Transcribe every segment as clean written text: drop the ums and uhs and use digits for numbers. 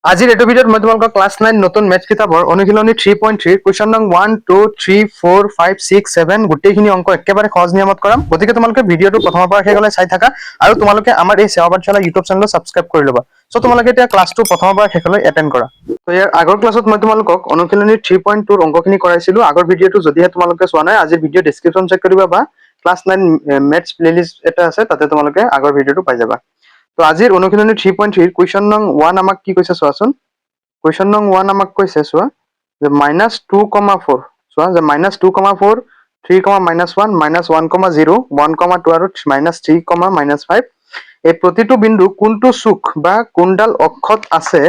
আজিৰ এইটো ভিডিঅ'ত মই তোমালোকক ক্লাছ 9 নতুন মেথছ কিতাপৰ অনুশীলনী 3.3 কুৱেশ্যন নং 1 2 3 4 5 6 7 গোটেইখিনি অংক একেবাৰে সহজ নিয়মত কৰাম। গতিকে তোমালোকে ভিডিঅ'টো প্ৰথমৰ পৰা শেষলৈ চাই থাকা আৰু তোমালোকে আমাৰ এই সেৱা পাঠশালা ইউটিউব চেনেলটো ছাবস্ক্ৰাইব কৰি ল'বা। সো তোমালোকে এতিয়া ক্লাছটো প্ৰথমৰ পৰা শেষলৈ এটেণ্ড কৰা। তো ইয়াৰ আগৰ ক্লাছত মই তোমালোকক অনুশীলনী 3.2 অংকখিনি কৰাইছিলো। আগৰ ভিডিঅ'টো যদিহে তোমালোকে চোৱা নাই আজিৰ ভিডিঅ' ডেছক্ৰিপশ্যন চেক কৰিবা বা ক্লাছ 9 মেথছ প্লেলিষ্ট এটা আছে তাতে তোমালোকে আগৰ ভিডিঅ'টো পাই যাবা। তো আজিৰ অনুশীলনী 3.3 কুৱেশ্যন নং 1 আমাক কি কৈছে চোৱাচোন। কুৱেশ্যন নং 1 আমাক কৈছে চোৱা যে -2,4 চোৱা যে -2,4 3, -1 -1,0 1,2 আৰু -3, -5 এই প্ৰতিটো বিন্দু কোনটো চুক বা কোনডাল অক্ষত আছে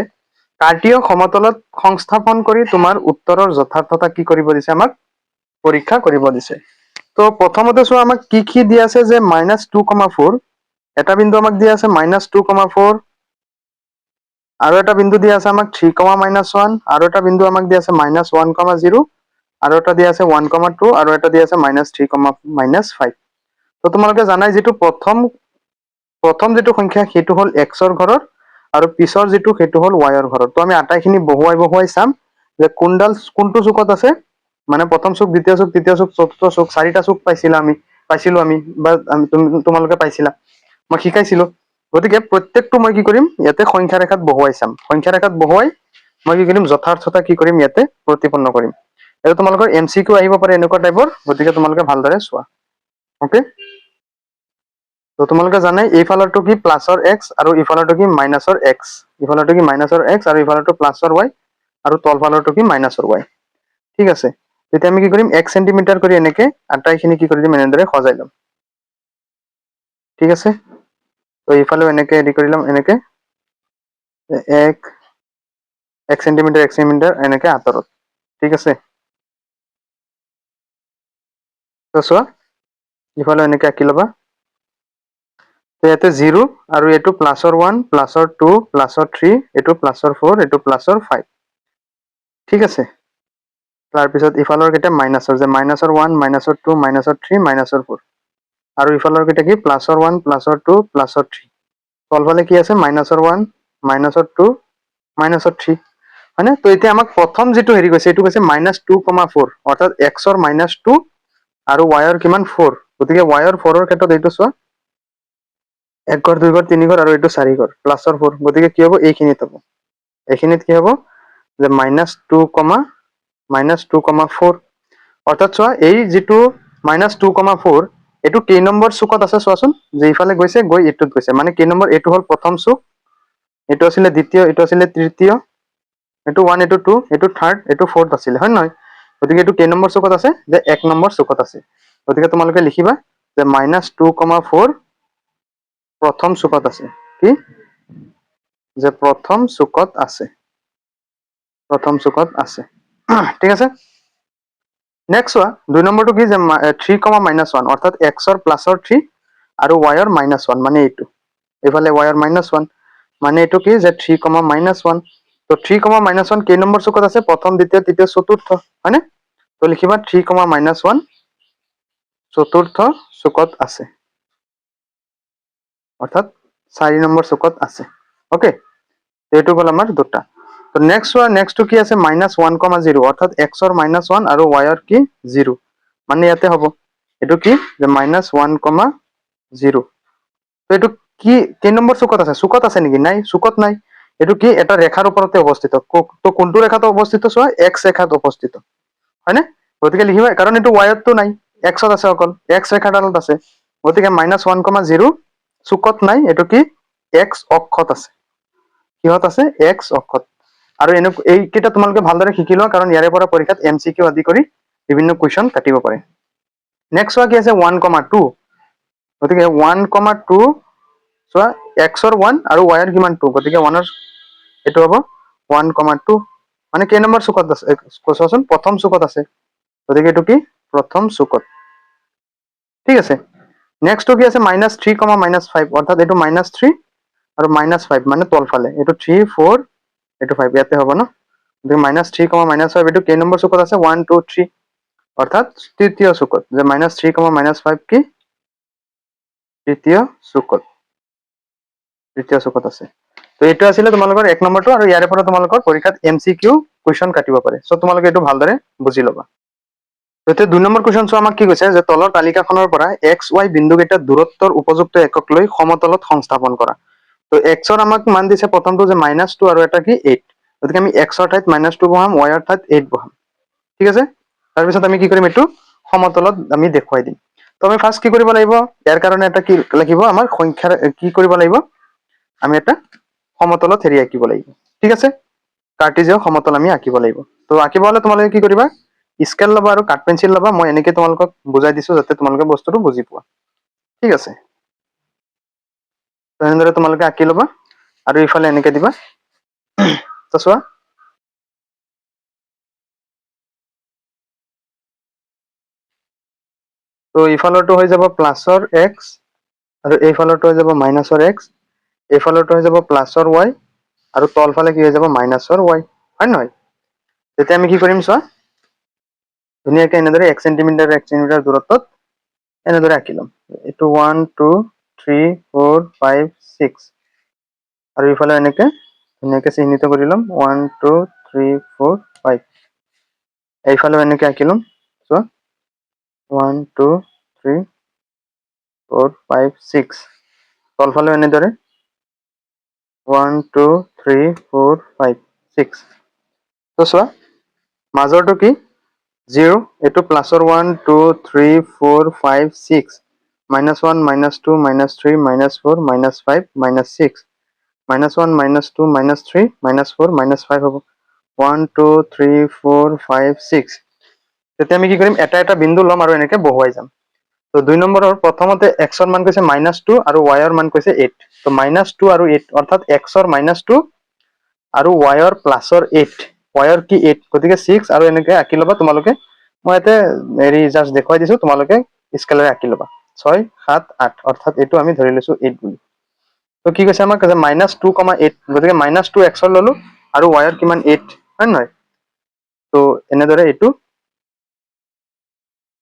কাৰ্টীয় সমতলত সংস্থাপন কৰি তোমাৰ উত্তৰৰ যথাৰ্থতা কি কৰিব দিছে আমাক পৰীক্ষা কৰিব দিছে। তো প্ৰথমতে চোৱা আমাক কি দিয়া আছে যে -2,4 এটা বিন্দু আমাক দিয়া আছে -2,4 আৰু এটা বিন্দু দিয়া আছে আমাক 3, -1 আৰু এটা বিন্দু আমাক দিয়া আছে -1,0 আৰু এটা দিয়া আছে 1,2 আৰু এটা দিয়া আছে -3, -5। তো তোমালোকে জানাই যিটো প্ৰথম যিটো সংখ্যা সেইটো হ'ল x ৰ ঘৰৰ আৰু পিছৰ যিটো সেইটো হ'ল y ৰ ঘৰৰ। তো আমি আটাইখিনি বহুৱাই চাম যে কোনটো চুকত আছে, মানে প্ৰথম চুক, দ্বিতীয় চুক, তৃতীয় চুক, চতুৰ্থ চুক, চাৰিটা চুক পাইছিলো আমি বা তোমালোকে পাইছিলা, মই শিকাইছিলো। গতিকে প্ৰত্যেকটো মই কি কৰিম ইয়াতে সংখ্যা ৰেখাত বহুৱাই চাম। সংখ্যা ৰেখাত বহুৱাই মই কি কৰিম যথাৰ্থতা কি কৰিম ইয়াতে প্ৰতিপন্ন কৰিম। এইটো তোমালোকৰ MCQ আহিব পাৰে এনেকুৱা টাইপৰ, গতিকে তোমালোকে ভালদৰে চোৱা। ওকে, তো তোমালোকে জানাই এইফালৰটো কি প্লাছৰ x আৰু ইফালৰটো কি মাইনাছৰ x, ইফালৰটো কি মাইনাছৰ x আৰু ইফালৰটো প্লাছৰ y আৰু তলফালৰটো কি মাইনাছৰ y। ঠিক আছে, তেতিয়া আমি কি কৰিম 1 সেণ্টিমিটাৰ কৰি এনেকে আটাইখিনি কি কৰি দিম এনেদৰে সজাই ল'ম। ঠিক আছে, তো এইফালেও এনেকে ৰেডি কৰি ল'ম, এনেকে 1 সেণ্টিমিটাৰ এনেকে আঁতৰত। ঠিক আছে, তো চোৱা ইফালে এনেকে আঁকি ল'বা। তো ইয়াতে 0 আৰু এইটো প্লাছৰ 1, প্লাছৰ 2, প্লাছৰ 3, এইটো প্লাছৰ 4, এইটো প্লাছৰ 5। ঠিক আছে, তাৰপিছত ইফালৰ কেইটা মাইনাছৰ, যে -1, -2, -3, -4 আৰু ইফালৰ কেইটা কি প্লাছৰ 1, প্লাছৰ 2, প্লাছৰ 3। তলফালে কি আছে -1, -2, -3, হয়নে? তো এতিয়া আমাক প্ৰথম যিটো হেৰি কৈছে এইটো কৈছে -2,4 অৰ্থাৎ x ৰ -2 আৰু y ৰ কিমান 4। গতিকে y ৰ 4 ৰ ক্ষেত্ৰত এইটো চোৱা 1 ঘৰ 2 ঘৰ 3 ঘৰ আৰু এইটো 4 ঘৰ প্লাছৰ 4। গতিকে কি হ'ব এইখিনিত হ'ব, এইখিনিত কি হ'ব যে -2,4 অৰ্থাৎ চোৱা এই যিটো -2,4 এইটো কেই নম্বৰ চুকত আছে চোৱাচোন, যে ইফালে গৈছে গৈ এইটোত গৈছে, মানে কেই নম্বৰ, এইটো হ'ল প্ৰথম চুক, এইটো আছিলে দ্বিতীয়, এইটো আছিলে তৃতীয়, এইটো 1, এইটো 2, এইটো 3rd, এইটো 4th আছিলে, হয় নহয়? গতিকে এইটো কেই নম্বৰ চুকত আছে, যে 1 নম্বৰ চুকত আছে। গতিকে তোমালোকে লিখিবা যে -2,4 প্ৰথম চুকত আছে। কি যে প্ৰথম চুকত আছে, প্ৰথম চুকত আছে। ঠিক আছে, নেক্সট চোৱা 2 নম্বৰটো কি যে 3, -1 অৰ্থাৎ x ৰ প্লাছৰ 3 আৰু y ৰ -1 মানে এইটো, এইফালে y ৰ -1 মানে এইটো কি যে 3, -1। তো 3, -1 কেই নম্বৰ চুকত আছে, প্ৰথম, দ্বিতীয়, তৃতীয়, চতুৰ্থ, হয়নে? তো লিখিবা 3, -1 চতুৰ্থ চুকত আছে, অৰ্থাৎ 4 নম্বৰ চুকত আছে। ওকে, এইটো গ'ল আমাৰ দুটা। তো নেক্সট চোৱা, নেক্সটটো কি আছে -1,0 অৰ্থাৎ x ৰ -1 আৰু y ৰ কি 0, মানে ইয়াতে হ'ব এইটো কি যে -1,0। তো এইটো কি কেই নম্বৰ চুকত আছে, চুকত আছে নেকি? নাই, চুকত নাই। এইটো কি এটা ৰেখাৰ ওপৰতে অৱস্থিত। তো কোনটো ৰেখাত অৱস্থিত চোৱা, x ৰেখাত অৱস্থিত, হয়নে? গতিকে লিখিবা, কাৰণ এইটো y টো নাই, x ত আছে, অকল x ৰেখাডালত আছে। গতিকে -1,0 চুকত নাই, এইটো কি x অক্ষত আছে। কিহত আছে? x অক্ষত। আৰু এইকেইটা তোমালোকে ভালদৰে শিকি লোৱা, কাৰণ ইয়াৰে পৰা পৰীক্ষাত MCQ আদি কৰি বিভিন্ন কুৱেশ্যন কাটিব পাৰে। নেক্সট চোৱা কি আছে 1,2। গতিকে 1,2 চোৱা x ৰ 1 আৰু y ৰ কিমান 2, গতিকে 1 ৰ এইটো হ'ব 1,2, মানে কেই নম্বৰ চুকত আছে চোৱাচোন, প্ৰথম চুকত আছে। গতিকে এইটো কি প্ৰথম চুকত। ঠিক আছে, নেক্সটটো কি আছে -3, -5 অৰ্থাৎ এইটো -3 আৰু -5 মানে তলফালে, এইটো 3, 4, এইটো 5 ইয়াতে হ'ব ন। গতিকে -3, -5 এইটো কেই নম্বৰ চুকত আছে 1, 2, 3 অৰ্থাৎ তৃতীয় চুকত, যে -3, -5 কি তৃতীয় চুকত, তৃতীয় চুকত আছে। তো এইটো আছিলে তোমালোকৰ 1 নম্বৰটো আৰু ইয়াৰে পৰা তোমালোকৰ পৰীক্ষাত MCQ কুৱেশ্যন কাটিব পাৰে সো তোমালোকে এইটো ভালদৰে বুজি ল'বা তেতিয়া 2 নম্বৰ কুৱেশ্যন চোৱা আমাক কি কৈছে যে তলৰ তালিকাখনৰ পৰা XY বিন্দুকেইটা দূৰত্বৰ উপযুক্ত একক লৈ সমতলত সংস্থাপন কৰা তো x ৰ আমাক মান দিছে প্ৰথমটো যে -2 আৰু এটা কি 8 গতিকে আমি x ৰ ঠাইত -2 বহাম y ৰ ঠাইত 8 বহাম ঠিক আছে তাৰ পিছত আমি কি কৰিম এটো সমতলত আমি দেখুৱাই দিম তো আমি ফাৰ্স্ট কি কৰিব লাগিব ইয়াৰ কাৰণে এটা কি লাগিব আমাৰ সংখ্যাৰ কি কৰিব লাগিব আমি এটা সমতলত হেৰি আঁকিব লাগিব ঠিক আছে কাৰ্টেজিয়ান সমতল আমি আঁকিব লাগিব তো আঁকিব হলে তোমালোকে কি কৰিবা স্কেল লবা আৰু কাট পেন্সিল লবা মই এনেকে তোমালোকক বুজাই দিছো যাতে তোমালোকে বস্তুটো বুজি পোৱা ঠিক আছে তো এনেদৰে তোমালোকে আঁকি লবা আৰু ইফালে এনেকে দিবা তো চোৱা তো ইফালৰটো হৈ যাব প্লাসৰ x আৰু এইফালৰটো হৈ যাব মাইনাসৰ x এইফালৰটো হৈ যাব প্লাসৰ y আৰু তলফালে কি হৈ যাব মাইনাসৰ y হয় নহয় তেতিয়া আমি কি কৰিম চোৱা ধুনীয়াকৈ এনেদৰে 1 সেন্টিমিটাৰ দূৰত্বত এনেদৰে আঁকি লম এটো 1 2 3 4 5 6 আৰু ইফালে এনেকে ধুনীয়াকৈ চিহ্নিত কৰি লম 1 2 3 4 5 এইফালে এনেকে আঁকি লম চোৱা 1 2 3 4 5 6 তলফালে এনেদৰে 1 2 3 4 5 6 তো চোৱা মাজৰটো কি 0 এটো প্লাসৰ 1 2 3 4 5 6 -1 -2 -3 -4 -5 -6 -1 -2 -3 -4 -5 হ'ব 1 2 3 4 5 6 তেতিয়া আমি কি কৰিম এটা এটা বিন্দু লম আৰু এনেকে বহুৱাই যাম তো 2 নম্বৰৰ প্ৰথমতে x ৰ মান কৈছে -2 আৰু y ৰ মান কৈছে 8 তো -2 আৰু 8 অৰ্থাৎ x ৰ -2 আৰু y ৰ প্লাসৰ 8 y ৰ কি 8 গতিকে 6 আৰু এনেকে আঁকি ল'বা তোমালোকে মই এতে হেৰি জাস্ট দেখুৱাই দিছো তোমালোকে স্কেলাৰে আঁকি ল'বা 6 7 8 অৰ্থাৎ এইটো আমি ধৰি লৈছো 8 বুলি তো কি কৈছে আমাক -2, 8 গতিকে -2 x ৰ ললো আৰু y ৰ কিমান 8 হয় নহয় তো এনেদৰে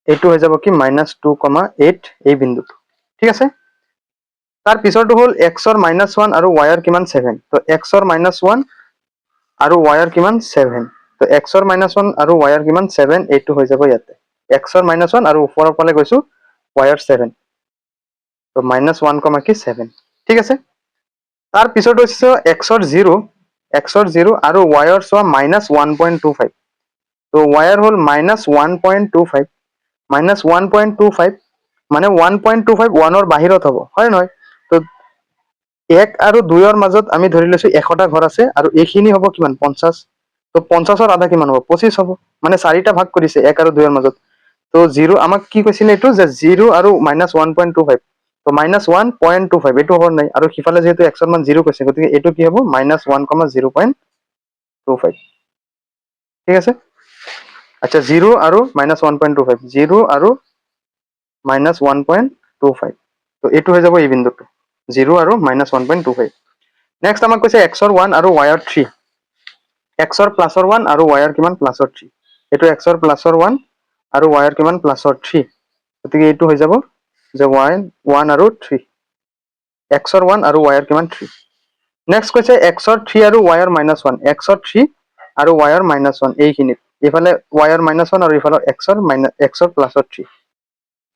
এইটো হৈ যাব কি -2, 8 এই বিন্দুটো ঠিক আছে তাৰ পিছৰটো হ'ল x ৰ -1 আৰু y ৰ কিমান 7 তো x ৰ -1 আৰু y ৰ কিমান 7 তো x ৰ -1 আৰু y ৰ কিমান 7 এইটো হৈ যাব ইয়াতে x ৰ -1 আৰু ওপৰৰ ফালে গৈছো y ৰ 7 তো -1, কি 7 ঠিক আছে তাৰ পিছৰটো হৈছে x ৰ 0 আৰু y ৰ চোৱা -1.25 তো y ৰ হ'ল -1.25 -1.25 মানে 1.25 1 ৰ বাহিৰত হ'ব হয় নহয় তো 1 আৰু 2 ৰ মাজত আমি ধৰি লৈছো 100টা ঘৰ আছে আৰু এইখিনি হ'ব কিমান 50 তো 50 ৰ আধা কিমান হ'ব 25 হ'ব মানে 4টা ভাগ কৰিছে 1 আৰু 2 ৰ মাজত তো 0 আমাক কি কৈছিল এইটো যে 0 আৰু -1.25 তো -1.25 এইটো হ'ব নাই আৰু সিফালে যেহেতু x ৰ মান 0 কৈছে গতিকে এইটো কি হ'ব -1,0.25 ঠিক আছে আচ্ছা 0 আৰু -1.25 0 আৰু -1.25 তো এইটো হৈ যাব এই বিন্দুটো 0 আৰু -1.25 নেক্সট আমাক কৈছে x ৰ 1 আৰু y ৰ 3 x ৰ প্লাসৰ 1 আৰু y ৰ কিমান প্লাসৰ 3 এইটো x ৰ প্লাসৰ 1 আৰু y ৰ কিমান প্লাসৰ 3 গতিকে এইটো হৈ যাব যে y 1 আৰু 3 x ৰ 1 আৰু y ৰ কিমান 3 নেক্সট কৈছে x ৰ 3 আৰু y ৰ -1 x ৰ 3 আৰু y ৰ -1 এইখিনিত ইফালে y ৰ -1 আৰু ইফালে x ৰ প্লাসৰ 3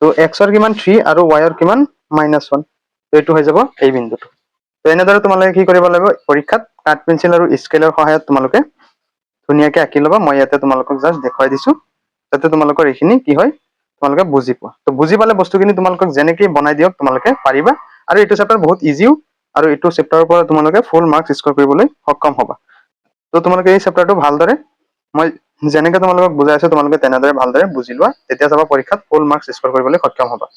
তো x ৰ কিমান 3 আৰু y ৰ কিমান -1 তো এইটো হৈ যাব এই বিন্দুটো তো এনেদৰে তোমালোকে কি কৰিব লাগিব পৰীক্ষাত কাট পেন্সিল আৰু স্কেলৰ সহায়ত তোমালোকে ধুনীয়াকৈ আঁকি ল'বা মই ইয়াতে তোমালোকক জাস্ট দেখুৱাই দিছো যাতে তোমালোকৰ এইখিনি কি হয় তোমালোকে বুজি পোৱা তো বুজি পালে বস্তুখিনি তোমালোকক যেনেকৈ বনাই দিয়ক তোমালোকে পাৰিবা আৰু এইটো চেপ্টাৰ বহুত ইজিও আৰু এইটো চেপ্টাৰৰ পৰা তোমালোকে ফুল মাৰ্কস স্কোৰ কৰিবলৈ সক্ষম হ'বা তো তোমালোকে এই চেপ্টাৰটো ভালদৰে মই যেনেকৈ তোমালোকক বুজাই আছো তোমালোকে তেনেদৰে ভালদৰে বুজি লোৱা তেতিয়া চাবা পৰীক্ষাত ফুল মাৰ্কস স্কোৰ কৰিবলৈ সক্ষম হ'বা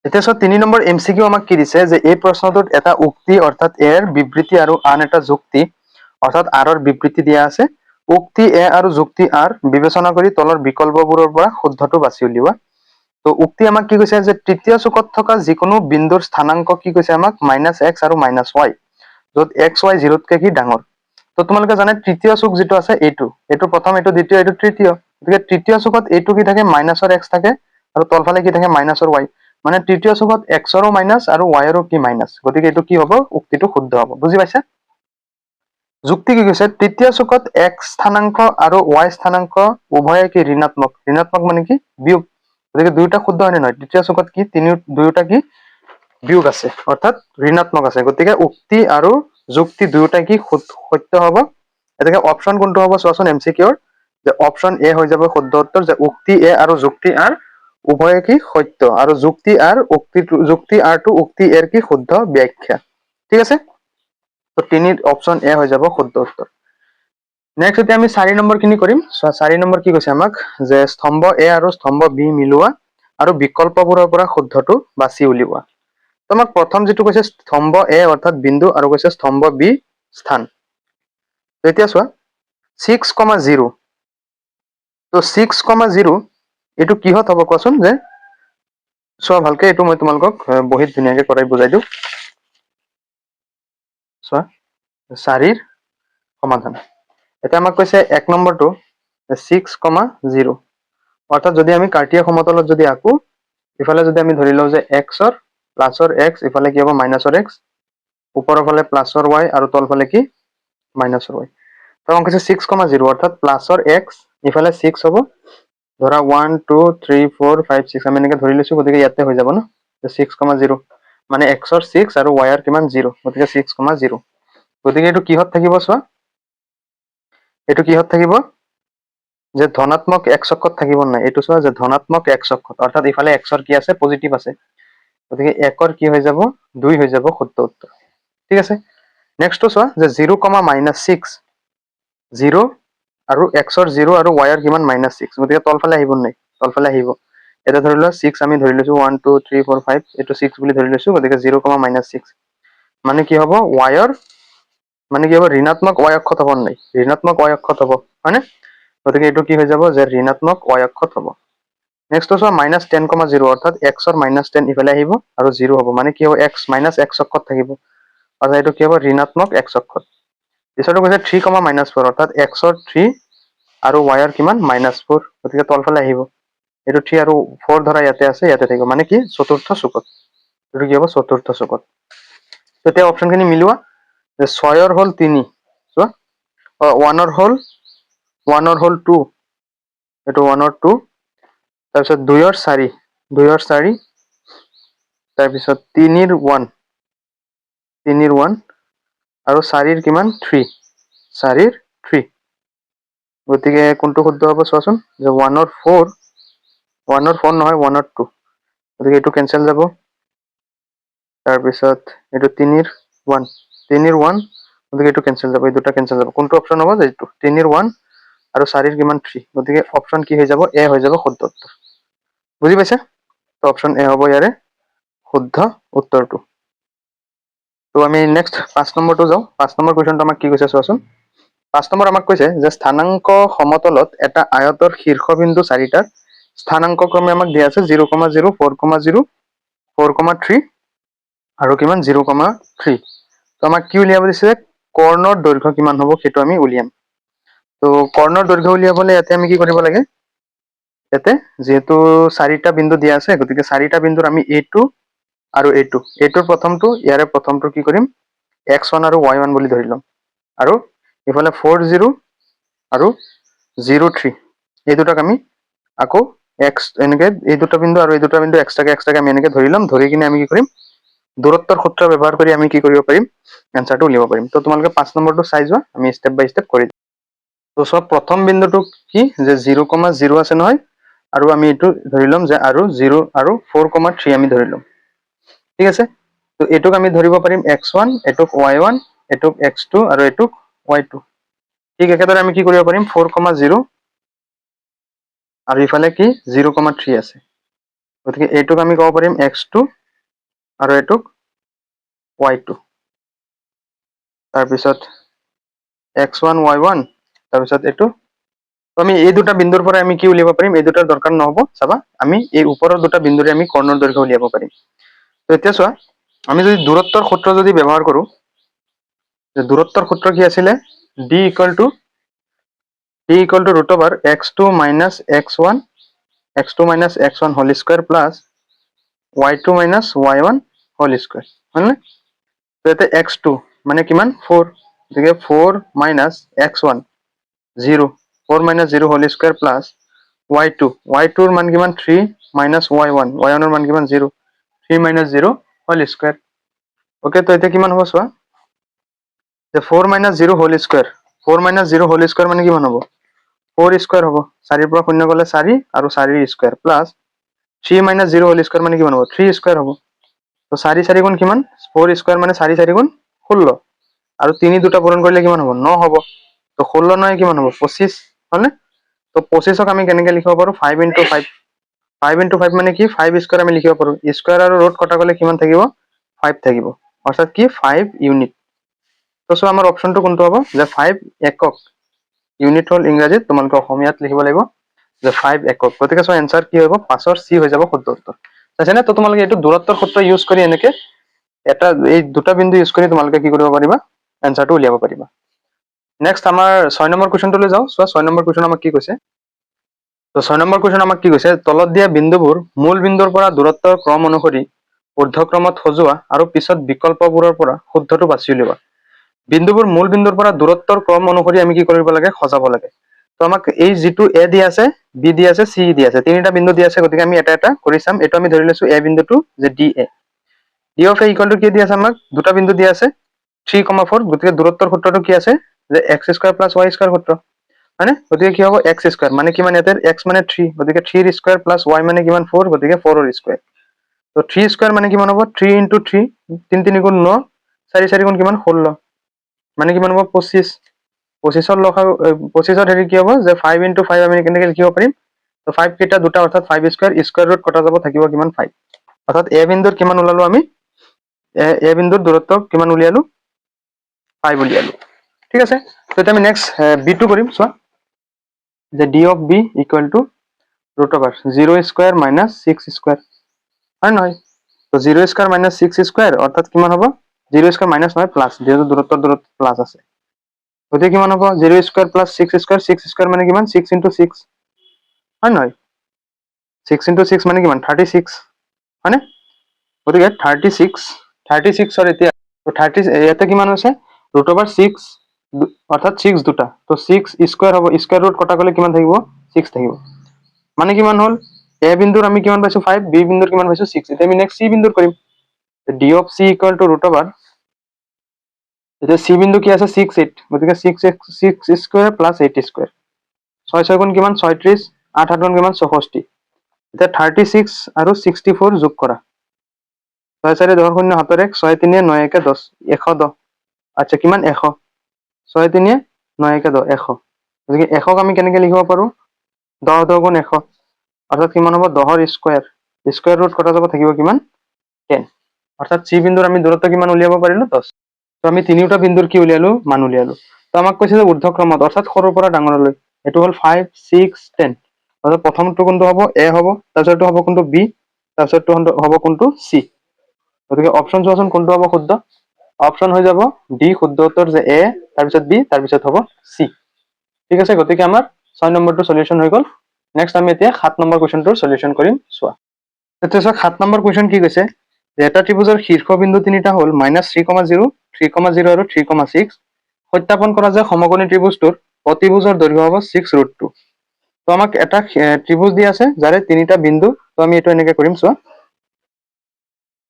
এতিয়া চোৱা 3 নম্বৰ MCQ আমাক কি দিছে যে এই প্ৰশ্নটোত এটা উক্তি অৰ্থাৎ এৰ বিবৃতি আৰু আন এটা যুক্তি অৰ্থাৎ r ৰ বিবৃতি দিয়া আছে উক্তি এ আৰু যুক্তি r বিবেচনা কৰি তলৰ বিকল্পবোৰৰ পৰা শুদ্ধটো বাছি উলিওৱা তো উক্তি আমাক কি কৈছে যে তৃতীয় চুকত থকা যিকোনো বিন্দুৰ স্থানাংক কি কৈছে আমাক -x আৰু -y য'ত x y 0তকৈ কি ডাঙৰ তো তোমালোকে জানে তৃতীয় চুক যেটো আছে এইটো প্ৰথম এইটো দ্বিতীয় এইটো তৃতীয় গতিকে তৃতীয় চুকত এইটো কি থাকে -ৰ x থাকে আৰু তলফালে কি থাকে -ৰ y মানে তৃতীয় চুকত x ৰো মাইনাস আৰু y ৰো কি মাইনাস গতিকে এইটো কি হ'ব উক্তিটো শুদ্ধ হ'ব বুজি পাইছা যুক্তি কি কৈছে তৃতীয় চুকত x স্থানাঙ্ক আৰু y স্থানাঙ্ক উভয়ে কি ঋণাত্মক ঋণাত্মক মানে কি বিয়োগ গতিকে দুইটা শুদ্ধ হয় নে নহয় তৃতীয় চুকত কি দুয়োটা কি বিয়োগ আছে অৰ্থাৎ ঋণাত্মক আছে গতিকে উক্তি আৰু যুক্তি দুয়োটা কি সত্য হ'ব এটাকে অপচন কোনটো হ'ব চোৱাচোন এমসিকিউৰ যে অপচন এ হৈ যাব শুদ্ধ উত্তৰ যে উক্তি এ আৰু যুক্তি আৰ উভয়ে কি সত্য আৰু যুক্তি আৰ টো উক্তি এৰ কি শুদ্ধ ব্যাখ্যা ঠিক আছে তো তিনিৰ অপচন এ হৈ যাব শুদ্ধ উত্তৰ নেক্সট এতিয়া আমি 4 নম্বৰ খিনি কৰিম 4 নম্বৰ কি কৈছে আমাক যে স্তম্ভ এ আৰু স্তম্ভ বি মিলোৱা আৰু বিকল্পবোৰৰ পৰা শুদ্ধটো বাছি উলিওৱা তোমাক প্ৰথম যেটো কৈছে স্তম্ভ এ অৰ্থাৎ বিন্দু আৰু কৈছে স্তম্ভ বি স্থান এতিয়া চোৱা 6,0 তো 6,0 এটো কিহত হ'ব কোৱাচোন যে চোৱা ভালকে এটো মই তোমালোকক বহিত ধুনীয়াকে কৰাই বুজাই দিও চোৱা 4ৰ সমাধান এটা আমাক কৈছে 1 নম্বৰটো 6,0 অৰ্থাৎ যদি আমি কাৰ্টিয়া সমতলত যদি আকো ইফালে যদি আমি ধৰি লও যে x ৰ প্লাসৰ x ইফালে কি হ'ব মাইনাসৰ x ওপৰৰ ফালে প্লাসৰ y আৰু তলফালে কি মাইনাসৰ y তো আমাক কৈছে 6,0 অৰ্থাৎ প্লাসৰ x ইফালে 6 হ'ব ধৰা 1 2 3 4 5 6 আমি এনেকে ধৰি লৈছো গতিকে ইয়াতে হৈ যাব ন 6,0 মানে x ৰ 6 আৰু y ৰ কিমান 0 গতিকে 6,0 গতিকে এটো কিহত থাকিব চোৱা এটো কিহত থাকিব যে ধনাত্মক x অক্ষত থাকিব নাই এটো চোৱা যে ধনাত্মক x অক্ষত অৰ্থাৎ ইফালে x ৰ কি আছে পজিটিভ আছে গতিকে 1 ৰ কি হৈ যাব 2 হৈ যাব শুদ্ধ উত্তৰ ঠিক আছে নেক্সট তো চোৱা যে 0, -6 0 আৰু x ৰ 0 আৰু y ৰ কিমান -6 গতিকে তলফালে আহিব নাই তলফালে আহিব এটা ধৰি লোৱা 6 আমি ধৰি লৈছো 1 2 3 4 5 এটো 6 বুলি ধৰি লৈছো গতিকে 0, -6 মানে কি হ'ব y ৰ মানে কি হ'ব ঋণাত্মক y অক্ষত হ'ব নাই ঋণাত্মক y অক্ষত হ'ব হয়নে গতিকে এটো কি হৈ যাব যে ঋণাত্মক y অক্ষত হ'ব নেক্সট তো -10,0 অৰ্থাৎ x ৰ -10 ইফালে আহিব আৰু 0 হ'ব মানে কি হ'ব x -x অক্ষত থাকিব অৰ্থাৎ এটো কি হ'ব ঋণাত্মক x অক্ষত পিছৰটো কৈছে 3, -4 অৰ্থাৎ x ৰ 3 আৰু y ৰ কিমান -4 গতিকে তলফালে আহিব এটো 3 আৰু 4 ধৰা ইয়াতে আছে ইয়াতে থাকিব মানে কি চতুৰ্থ চুকত এটো কি হ'ব চতুৰ্থ চুকত তেতিয়া অপচনখিনি মিলোৱা যে 6 ৰ হল 3 চোৱা 1 ৰ হল 2 এটো 1 ৰ 2 তাৰপিছত 2 ৰ 4 তাৰপিছত 3 ৰ 1 আৰু 4 ৰ কিমান 3 গতিকে কোনটো শুদ্ধ হ'ব চোৱাচোন যে 1 ৰ 4 নহয় 1 ৰ 2 গতিকে এটো কেনসেল যাব তাৰপিছত এটো 3 ৰ 1 গতিকে এটো কেনসেল যাব এই দুটা কেনসেল যাব কোনটো অপচন হ'ব যে এটো 3 ৰ 1 আৰু 4 ৰ কিমান 3 গতিকে অপচন কি হৈ যাব এ হৈ যাব শুদ্ধ উত্তৰ বুজি পাইছা তো অপচন এ হ'ব ইয়াৰে শুদ্ধ উত্তৰটো তো আমি নেক্সট 5 নম্বৰটো যাও 5 নম্বৰ কোৱেশ্চনটো আমাক কি কৈছে চোৱাচোন 5 নম্বৰ আমাক কৈছে যে স্থানাঙ্ক সমতলত এটা আয়তৰ শীৰ্ষবিন্দু 4টাৰ স্থানাঙ্ক ক্ৰমে আমাক দিয়া আছে 0, 0 4,0 4,3 আৰু কিমান 0,3 তো আমাক কি উলিয়াব দিছে কৰ্ণৰ দৈৰ্ঘ্য কিমান হ'ব সেইটো আমি উলিয়াম তো কৰ্ণৰ দৈৰ্ঘ্য উলিয়াবলে ইয়াতে আমি কি কৰিব লাগে ইয়াতে যেহেতু 4টা বিন্দু দিয়া আছে গতিকে 4টা বিন্দুৰ আমি a2 আৰু a2 প্ৰথমটো ইয়াৰে প্ৰথমটো কি কৰিম x1 আৰু y1 বুলি ধৰি লম আৰু ইফালে 40 আৰু 03 এই দুটাক আমি আকৌ x এনেকে এই দুটা বিন্দু আৰু এই দুটা বিন্দু এক্সট্ৰাকে আমি এনেকে ধৰি লম ধৰি কিনে আমি কি কৰিম দূৰত্বৰ সূত্ৰ ব্যৱহাৰ কৰি আমি কি কৰিব পাৰিম এনসাৰটো উলিয়াব পাৰিম তো তোমালোকে 5 নম্বৰটো চাই যোৱা আমি স্টেপ বাই স্টেপ কৰি তো সব প্ৰথম বিন্দুটো কি যে 0,0 আছে নহয় আৰু আমি এটো ধৰি লম যে আৰু 0 আৰু 4,3 আমি ধৰি লম ঠিক আছে তো এটুক আমি ধৰিব পাৰিম x1 এটুক y1 এটুক x2 আৰু এটুক y2 ঠিক একেদৰে আমি কি কৰিব পাৰিম 4,0 আৰু ইফালে কি 0,3 আছে গতিকে এটুক আমি ক'ব পাৰিম x2 আৰু এটুক y2 তাৰপিছত x1 y1 তাৰপিছত এটু তো আমি এই দুটা বিন্দুৰ পৰা আমি কি উলিয়াব পাৰিম এই দুটাৰ দৰকাৰ নহব চাবা আমি এই ওপৰৰ দুটা বিন্দুৰে আমি কৰ্ণৰ দৈৰ্ঘ্য উলিয়াব পাৰিম তো এতিয়া চোৱা আমি যদি দূৰত্বৰ সূত্ৰ যদি ব্যৱহাৰ কৰো যে দূৰত্বৰ সূত্ৰ কি আছিলে d = x2 - x1 whole square plus y2 - y1 whole square হয়নে তো এতে x2 মানে কিমান 4 গতিকে 4 minus x1 0 4 minus 0 whole square plus y2 y2 ৰ মান কিমান 3 মাইনাছ y1 y1 ৰ মান কিমান 0 3 মাইনাছ 0 হোল স্কুৱেৰ ওকে তো এতিয়া কিমান হ'ব চোৱা যে 4 minus 0 whole square 4 minus 0 whole square মানে কিমান হ'ব 4 স্কুৱেৰ হ'ব 4 পৰা 0 গ'লে 4 আৰু 4 square plus 3 minus 0 whole square মানে কিমান হ'ব 3 স্কুৱেৰ হ'ব তো 4 4 গুণ কিমান 4 স্কুৱেৰ মানে 4 4 গুণ 16 আৰু 3 দুটা পূৰণ কৰিলে কিমান হ'ব 9 হ'ব তো 16 9 কিমান হ'ব 25 হয়নে তো 25ক আমি কেনেকৈ লিখিব পাৰোঁ 5 × 5 5 × 5 মানে কি 5 স্কুৱেৰ আমি লিখিব পাৰোঁ স্কুৱেৰ আৰু ৰুট কটা গ'লে কিমান থাকিব 5 থাকিব অৰ্থাৎ কি 5 ইউনিট তো চোৱা আমাৰ অপশ্যনটো কোনটো হ'ব যে 5 একক ইউনিট হ'ল ইংৰাজীত তোমালোকে অসমীয়াত লিখিব লাগিব যে 5 একক গতিকে চোৱা এনচাৰ কি হ'ব 5ৰ চি হৈ যাব শুদ্ধ উত্তৰ চাইছানে তো তোমালোকে এইটো দূৰত্বৰ সূত্ৰ ইউজ কৰি এনেকে এটা এই দুটা বিন্দু ইউজ কৰি তোমালোকে কি কৰিব পাৰিবা এনচাৰটো উলিয়াব পাৰিবা নেক্সট আমাৰ 6 নম্বৰ কুৱেশ্যনটোলৈ যাওঁ চোৱা 6 নম্বৰ কুৱেশ্যন আমাক কি কৈছে তো 6 নম্বৰ কুৱেশ্যন আমাক কি কৈছে তলত দিয়া বিন্দুবোৰ মূল বিন্দুৰ পৰা দূৰত্বৰ ক্ৰম অনুসৰি ঊৰ্ধ্বক্ৰমত সজোৱা আৰু পিছত বিকল্পবোৰৰ পৰা শুদ্ধটো বাছি উলিওৱা বিন্দুবোৰ মূল বিন্দুৰ পৰা দূৰত্বৰ ক্ৰম অনুসৰি আমি কি কৰিব লাগে সজাব লাগে তো আমাক এই যিটো এ দি আছে বি দি আছে চি দি আছে তিনিটা বিন্দু দি আছে গতিকে আমি এটা এটা কৰি চাম এইটো আমি ধৰি লৈছো এ বিন্দুটো যে D A D of a equal to কি দি আছে আমাক দুটা বিন্দু দি আছে 3,4 গতিকে দূৰত্বৰ সূত্ৰটো কি আছে যে x square plus y square সূত্ৰ হয়নে গতিকে কি হ'ব x স্কয়াৰ মানে কিমান ইয়াতে x মানে 3 গতিকে 3 ৰ স্কয়াৰ প্লাছ y মানে কিমান 4 গতিকে 4 ৰ স্কয়াৰ তো 3 স্কয়াৰ মানে কিমান হ'ব 3 × 3 3 3 গুণ 9 4 4 গুণ কিমান 16 মানে কিমান হ'ব 25 25ৰ লসাগু 25ৰ হেৰি কি হ'ব যে 5 × 5 আমি কেনেকৈ লিখিব পাৰিম তো 5 কেইটা দুটা অৰ্থাৎ 5 স্কয়াৰ স্কয়াৰ ৰুট কটা যাব থাকিব কিমান 5 অৰ্থাৎ এ বিন্দুৰ কিমান ওলালো আমি এ বিন্দুৰ দূৰত্ব কিমান উলিয়ালো 5 উলিয়ালো ঠিক আছে তো এতিয়া আমি নেক্সট বি2 কৰিম চোৱা যে d of b equal to root over 0 square minus 6 square হয় নহয় তো 0 স্কয়াৰ মাইনাছ 6 স্কয়াৰ অৰ্থাৎ কিমান হ'ব 0 স্কয়াৰ মাইনাছ নহয় প্লাছ যেহেতু দূৰত্বৰ দূৰত প্লাছ আছে গতিকে কিমান হ'ব 0 স্কয়াৰ প্লাছ 6 স্কয়াৰ 6 স্কয়াৰ মানে কিমান 6 × 6 হয় নহয় 6 × 6 মানে কিমান 36 হয়নে গতিকে 36ৰ এতিয়া 30 ইয়াতে কিমান হৈছে ৰুট অভাৰ 6 অৰ্থাৎ 6 দুটা তো 6 স্কয়াৰ হ'ব স্কয়াৰ ৰুট কটা গ'লে কিমান থাকিব 6 থাকিব মানে কিমান হ'ল এ বিন্দুৰ আমি কিমান পাইছো 5 বি বিন্দুৰ কিমান পাইছো 6 এতিয়া আমি নেক্সট চি বিন্দুৰ কৰিম D of C equal to root over এতিয়া চি বিন্দু কি আছে 6 8 গতিকে 6 স্কয়াৰ প্লাছ 8 স্কয়াৰ 6 6 গুণ কিমান 36 8 8 গুণ কিমান 64 এতিয়া 36 আৰু 64 যোগ কৰা 6 4 10 শূন্য 7 1 6 3 9 1 10 110 আচ্ছা কিমান 100 6 3 9 1 10 100 গতিকে 100ক আমি কেনেকৈ লিখিব পাৰো 10 10 গুণ 100 অৰ্থাৎ কিমান হ'ব 10ৰ স্কয়াৰ স্কয়াৰ ৰুট কটা যাব থাকিব কিমান 10 অৰ্থাৎ চি বিন্দুৰ আমি দূৰত্ব কিমান উলিয়াব পাৰিলো 10 তো আমি তিনিটা বিন্দুৰ কি উলিয়ালো মান উলিয়ালো তো আমাক কৈছে যে ঊৰ্ধ্বক্ৰমত অৰ্থাৎ সৰুৰ পৰা ডাঙৰলৈ এইটো হ'ল 5 6 10 অৰ্থাৎ প্ৰথমটো কোনটো হ'ব এ হ'ব তাৰপিছতটো হ'ব কোনটো বি তাৰপিছতটো হ'ব কোনটো চি গতিকে অপশ্যন চোৱাচোন কোনটো হ'ব শুদ্ধ অপশ্যন হৈ যাব ডি শুদ্ধ উত্তৰ যে এ তাৰপিছত বি তাৰপিছত হ'ব চি ঠিক আছে গতিকে আমাৰ 6 নম্বৰটো সলিউশন হৈ গ'ল নেক্সট আমি এতিয়া 7 নম্বৰ কুৱেশ্যনটোৰ সলিউশন কৰিম চোৱা এতিয়া চোৱা 7 নম্বৰ কুৱেশ্যন কি কৈছে যে এটা ত্ৰিভুজৰ শীৰ্ষবিন্দু তিনিটা হ'ল -3,0 3,0 আৰু 3,6 সত্যাপন কৰা যে সমকোণী ত্ৰিভুজটোৰ অতিভুজৰ দৈৰ্ঘ্য হ'ব 6√2 তো আমাক এটা ত্ৰিভুজ দি আছে যাৰে তিনিটা বিন্দু তো আমি এইটো এনেকৈ কৰিম চোৱা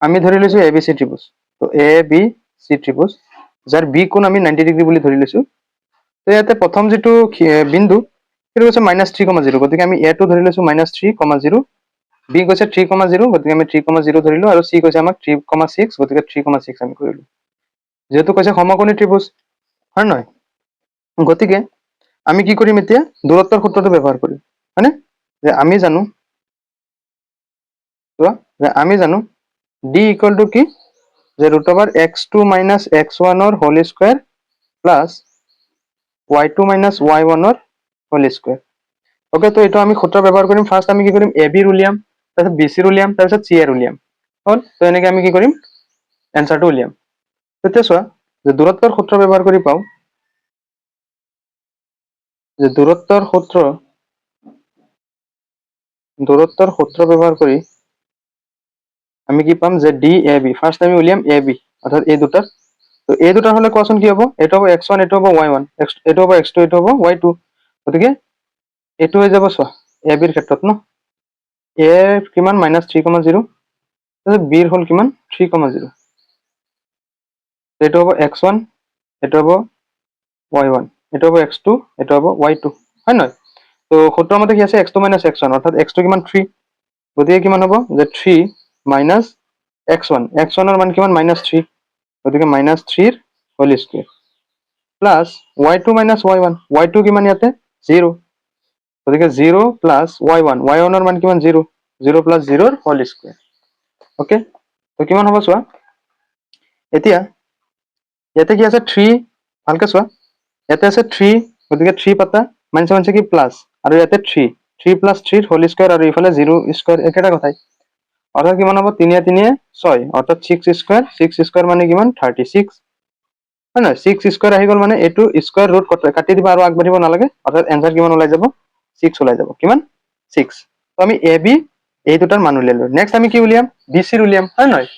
আমি ধৰি লৈছো এ বি চি ত্ৰিভুজ তো এ বি চি ত্ৰিভুজ যাৰ বি কোণ আমি 90 ডিগ্ৰী বুলি ধৰি লৈছো তো ইয়াতে প্ৰথম যিটো বিন্দু সেইটো হৈছে -3,0 গতিকে আমি এটো ধৰি লৈছো -3,0 বি কৈছে 3,0 গতিকে আমি 3,0 ধৰিলো আৰু চি কৈছে আমাক 3,6 গতিকে 3,6 আমি কৰিলো যেহেতু কৈছে সমকোণী ত্ৰিভুজ হয় নহয় গতিকে আমি কি কৰিম এতিয়া দূৰত্বৰ সূত্ৰটো ব্যৱহাৰ কৰিম হয়নে যে আমি জানো d ইকুৱেল টু কি যে root over x2 minus x1 ৰ whole square plus y2 minus y1 ৰ হোল স্কয়াৰ ওকে তো এইটো আমি সূত্ৰ ব্যৱহাৰ কৰিম ফাৰ্ষ্ট আমি কি কৰিম এ বিৰ উলিয়াম তাৰপিছত বি চিৰ উলিয়াম তাৰপিছত চি এৰ উলিয়াম হ'ল তো এনেকৈ আমি কি কৰিম এনচাৰটো উলিয়াম তেতিয়া চোৱা যে দূৰত্বৰ সূত্ৰ ব্যৱহাৰ কৰি পাওঁ যে দূৰত্বৰ সূত্ৰ ব্যৱহাৰ কৰি আমি কি পাম যে ডি এ বি ফাৰ্ষ্ট আমি উলিয়াম এ বি অৰ্থাৎ এই দুটাৰ তো এই দুটাৰ হলে কোৱাচোন কি হ'ব এইটো হ'ব x1 এইটো হ'ব y1 এইটো হ'ব x2 এইটো হ'ব y2 গতিকে এইটো হৈ যাব চোৱা a b ৰ ক্ষেত্ৰত ন a কিমান -3,0 তাৰপিছত b ৰ হল কিমান 3,0 এইটো হ'ব x1 এইটো হ'ব y1 এইটো হ'ব x2 এইটো হ'ব y2 হয় নহয় তো সূত্ৰৰ মতে কি আছে x2 - x1 অৰ্থাৎ x2 কিমান 3 গতিকে কিমান হ'ব যে 3 - x1 x1 ৰ মান কিমান -3 গতিকে -3 ৰ whole square plus y2 - y1 y2 কিমান ইয়াতে 0 গতিকে 0 প্লাস y1 y1 ৰ মান কিমান 0 0 প্লাস 0 ৰ হোল স্কয়াৰ ওকে তো কিমান হ'ব চোৱা এতিয়া ইয়াতে কি আছে 3 ভালকে চোৱা ইয়াতে আছে 3 গতিকে 3 পাতা মানে কি প্লাস আৰু ইয়াতে 3 3 প্লাস 3 ৰ হোল স্কয়াৰ আৰু ইফালে 0 স্কয়াৰ একেটা কথাই অৰ্থাৎ কিমান হ'ব 3 - 3 = 6 অৰ্থাৎ 6 স্কয়াৰ মানে কিমান 36 হয় না 6 স্কয়াৰ আহি গল মানে এটো স্কয়াৰ ৰুট কাটি দিবা আৰু আগবাঢ়িব নালাগে অৰ্থাৎ आंसर কিমান ওলাই যাব 6 ওলাই যাব কিমান 6 তো আমি এ বি এই দুটাৰ মান উলিয়ালো নেক্সট আমি কি উলিয়াম বি সি উলিয়াম হয় নহয়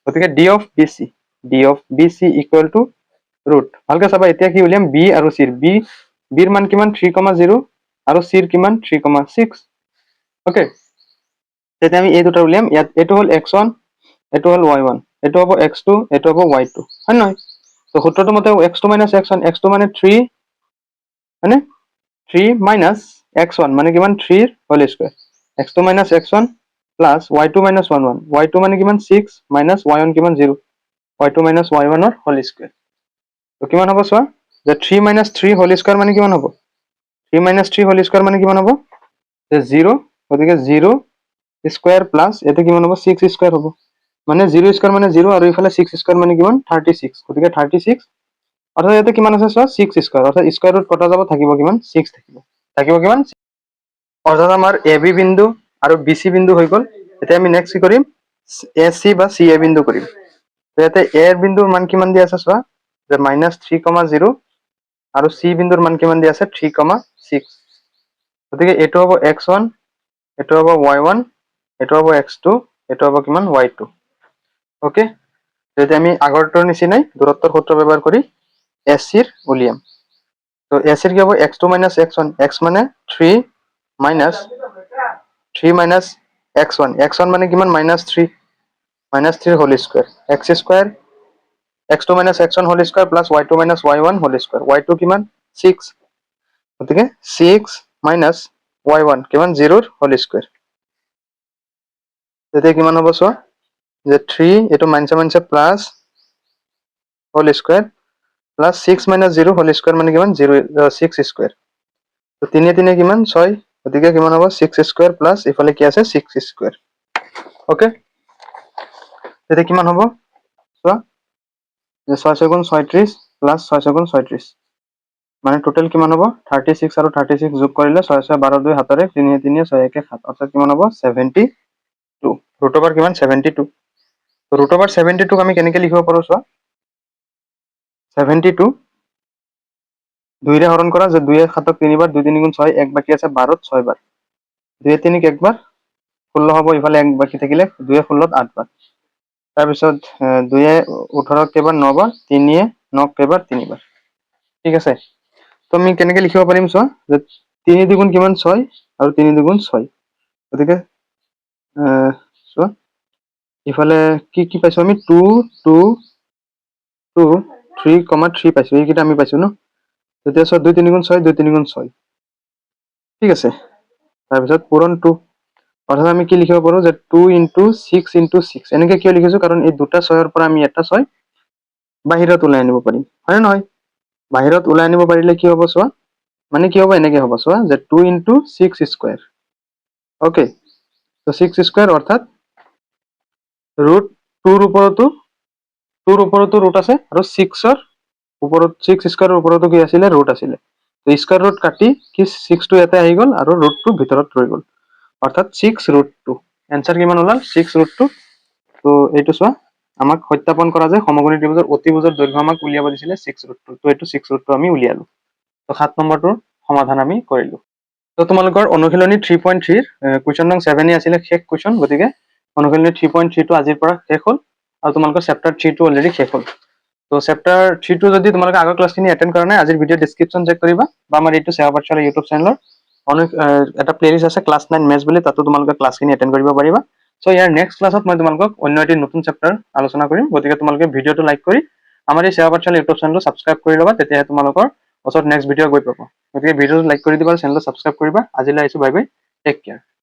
গতিকে d of bc equal to root ভালকে চাবা এতিয়া কি উলিয়াম b আৰু c b ৰ মান কিমান 3,0 আৰু c ৰ কিমান 3,6 ওকে তেতিয়া আমি এই দুটা উলিয়াম ইয়াত এটো হল x1 এটো হল y1 এটো হ'ব x2 এটো হ'ব y2 হয় নহয় তো সূত্ৰটো মতে x2 - x1 x2 মানে 3 মানে 3 minus x1 মানে কিমান 3 ৰ whole square x2 - x1 plus y2 - y1 y2 মানে কিমান 6 minus y1 কিমান 0 y2 - y1 ৰ হোল স্কয়াৰ তো কিমান হ'ব চোৱা যে 3 - 3 হোল স্কয়াৰ মানে কিমান হ'ব 3 - 3 হোল স্কয়াৰ মানে কিমান হ'ব যে 0 গতিকে 0 স্কয়াৰ প্লাস এতে কিমান হ'ব 6 স্কয়াৰ হ'ব মানে 0 স্কয়াৰ মানে 0 আৰু ইফালে 6 স্কয়াৰ মানে কিমান 36 গতিকে 36 অৰ্থাৎ ইয়াতে কিমান আছে চোৱা 6 স্কয়াৰ অৰ্থাৎ স্কয়াৰ ৰুট কটা যাব থাকিব কিমান 6 থাকিব কিমান অৰ্থাৎ আমাৰ এ বি বিন্দু আৰু বি সি বিন্দু হৈ গল এতিয়া আমি নেক্সট কি কৰিম এ সি বা সি এ বিন্দু কৰিম তো ইয়াতে এ ৰ বিন্দুৰ মান কিমান দি আছে চোৱা যে -3,0 আৰু সি বিন্দুৰ মান কিমান দি আছে 3,6 গতিকে এটো হ'ব x1 এটো হ'ব y1 এটো হ'ব x2 এটো হ'ব কিমান y2 ওকে যদি আমি আগৰটোৰ নিচিনাই দূৰত্বৰ সূত্ৰ ব্যৱহাৰ কৰি এসি ৰ উলিয়াম তো এসি ৰ কি হ'ব x2 - x1 x মানে 3 minus 3 minus x1 মানে কিমান -3 -3 whole square x square x2 - x1 whole square plus y2 - y1 whole square y2 কিমান 6 গতিকে 6 minus y1 কিমান 0 ৰ হোল স্কয়াৰ তেতিয়া কিমান হ'ব চোৱা যে 3 এটো মাইনাসে plus whole square plus 6 minus 0 whole square মানে কিমান 6 স্কয়ার তো 3 3 কিমান 6 গতিকে কিমান হ'ব 6 স্কয়ার প্লাস ইফালে কি আছে 6 স্কয়ার ওকে তেতিয়া কিমান হ'ব চোৱা যে 6 6 36 প্লাস 6 6 36 মানে টোটাল কিমান হ'ব 36 আৰু 36 যোগ কৰিলে 6 6 12 2 হাতৰে 3 3 6 1 7 অৰ্থাৎ কিমান হ'ব 72 ৰুট ওভাৰ কিমান 72 তো ৰুট ওভাৰ 72 ক আমি কেনেকৈ লিখিব পাৰো চোৱা 72 2 ৰে হৰণ কৰা যে 2 এ 7 3 বাৰ 2 3 গুণ 6 এক বাকি আছে 12 6 বাৰ 2 3 ক একবাৰ 16 হ'ব ইফালে এক বাকি থাকিলে 2 16 8 বাৰ তাৰ পিছত 2 18 কেবাৰ 9 বাৰ 3 9 কেবাৰ 3 বাৰ ঠিক আছে তো আমি কেনেকৈ লিখিব পাৰিম চোৱা যে 3 দুগুণ কিমান 6 আৰু 3 দুগুণ 6 গতিকে চোৱা ইফালে কি কি পাইছো আমি 2 2 2 3,3 পাইছো এইকেইটা আমি পাইছো ন তেতিয়া চোৱা 2 3 গুণ 6 2 3 গুণ 6 ঠিক আছে তাৰপিছত পূৰণ 2 অৰ্থাৎ আমি কি লিখিব পাৰো যে 2 * 6 * 6 এনেকৈ কিয় লিখিছো কাৰণ এই দুটা 6 ৰ পৰা আমি এটা 6 বাহিৰত ওলাই আনিব পাৰিম হয় নহয় বাহিৰত ওলাই আনিব পাৰিলে কি হ'ব চোৱা মানে কি হ'ব এনেকৈ হ'ব চোৱা যে 2 * 6 স্কয়াৰ ওকে তো 6 স্কয়াৰ অৰ্থাৎ ৰুট 2 ৰ ওপৰতো ৰুট আছে আৰু 6 ৰ ওপৰত 6 স্কয়াৰৰ ওপৰতো কি আছিল ৰুট আছিল তো স্কয়াৰ ৰুট কাটি কি 6 টো ইয়াতে আহি গল আৰু ৰুট টো ভিতৰত ৰৈ গল অৰ্থাৎ 6√2 आंसर কিমান ওলাল 6√2 তো এইটো চোৱা আমাক সত্যাপন কৰা যে সমকোণী ত্ৰিভুজৰ অতিভুজৰ দৈৰ্ঘ্য আমাক উলিয়াব দিছিলে 6√2 তো এইটো 6√2 আমি উলিয়ালো তো 7 নম্বৰটোৰ সমাধান আমি কৰিলো তো তোমালোকৰ অনুশীলনী 3.3 কুৱেশ্যন নং 7 আছিল শেষ কুৱেশ্যন গতিকে অনুশীলনী 3.3 টো আজিৰ পৰা শেষ হ'ল আৰু তোমালোকৰ চেপ্টাৰ 3 টো অলৰেডি শেষ হ'ল তো তো চেপ্টাৰ 3 টো যদি তোমালোকে আগৰ ক্লাছখিনি এটেন্ড কৰা নাই আজিৰ ভিডিঅ' ডেসক্ৰিপশন চেক কৰিবা বা আমাৰ এইটো সেৱা পাঠশালা ইউটিউব চেনেলৰ এটা প্লেলিষ্ট আছে ক্লাছ 9 মেথছ বুলি তাতো তোমালোকে ক্লাছখিনি এটেন্ড কৰিব পাৰিবা সো ইয়াৰ নেক্সট ক্লাছত মই তোমালোকক অন্য এটি নতুন চেপ্টাৰ আলোচনা কৰিম গতিকে তোমালোকে ভিডিঅ'টো লাইক কৰি আমাৰ এই সেৱা পাঠশালা ইউটিউব চেনেলটো সাবস্ক্ৰাইব কৰি ল'বা তেতিয়াহে তোমালোকৰ ওচৰত নেক্সট ভিডিঅ' গৈ পাব গতিকে ভিডিঅ'টো লাইক কৰি দিবা চেনেলটো সাবস্ক্ৰাইব কৰিবা আজিলৈ আহিছো বাই বাই টেক কেয়াৰ